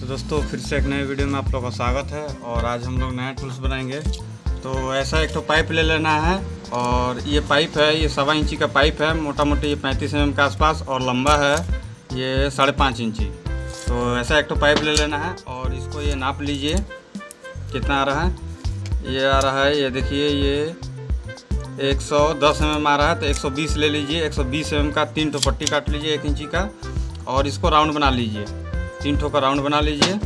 तो दोस्तों फिर से एक नए वीडियो में आप लोगों का स्वागत है। और आज हम लोग नया टूल्स बनाएंगे। तो ऐसा एक तो पाइप ले लेना है, और ये पाइप है, ये 1.25 इंची का पाइप है। मोटा मोटी ये 35 mm के आसपास, और लंबा है ये 5.5 इंची। तो ऐसा एक तो पाइप ले लेना है, और इसको ये नाप लीजिए कितना आ रहा है। ये आ रहा है, ये देखिए, ये 110 mm आ रहा है, तो 120 ले लीजिए। 120 mm का 3 पट्टी काट लीजिए 1 इंची का, और इसको राउंड बना लीजिए। 3 का राउंड बना लीजिए।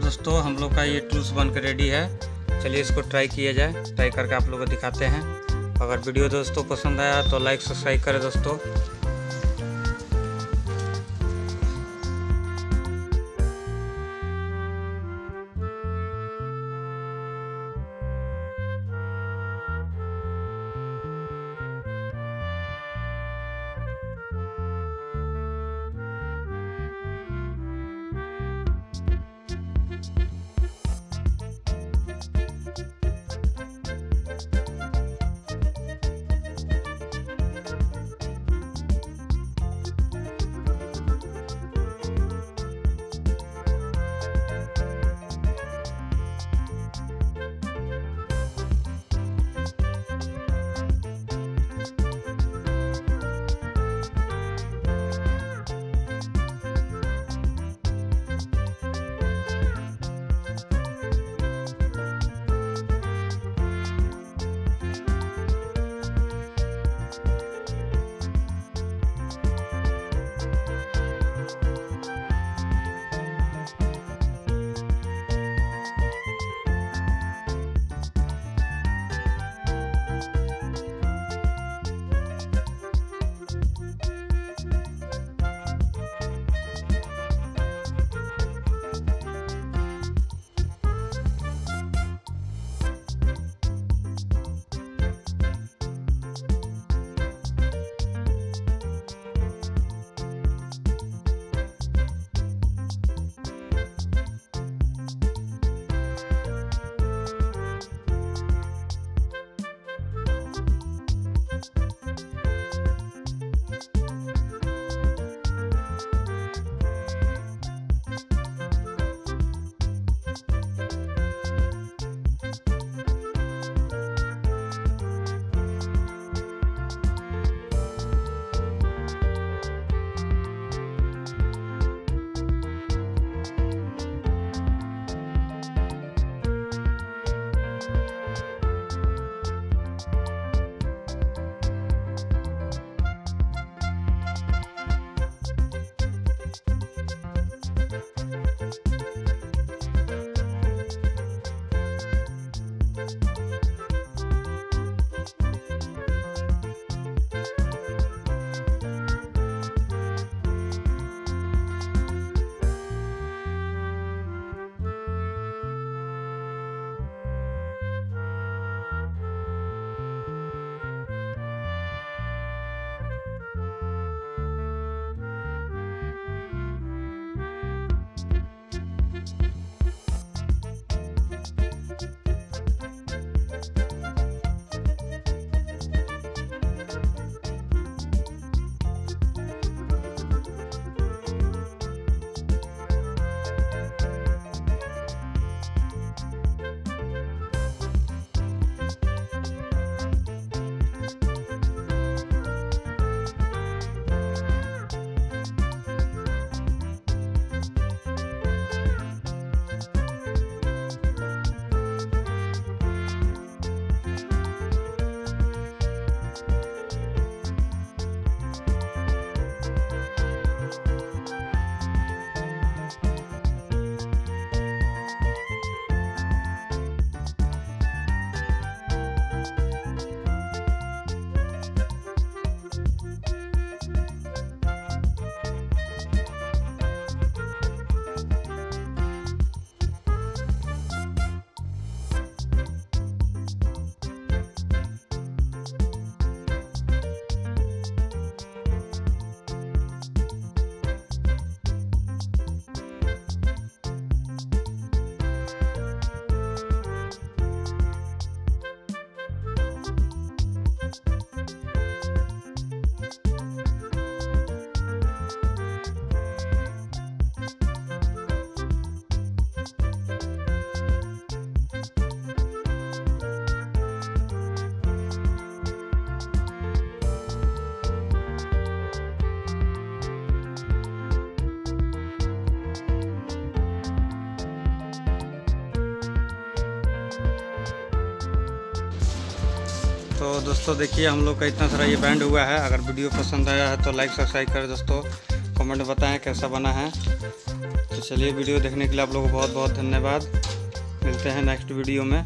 दोस्तों हम लोग का ये टूल्स बनकर रेडी है। चलिए इसको ट्राई किया जाए, ट्राई करके आप लोगों को दिखाते हैं। अगर वीडियो दोस्तों पसंद आया तो लाइक सब्सक्राइब करें दोस्तों। तो दोस्तों देखिए हम लोग का इतना सारा ये बैंड हुआ है। अगर वीडियो पसंद आया है तो लाइक सब्सक्राइब करें दोस्तों, कमेंट बताएं कैसा बना है। तो चलिए, वीडियो देखने के लिए आप लोगों को बहुत बहुत धन्यवाद। मिलते हैं नेक्स्ट वीडियो में।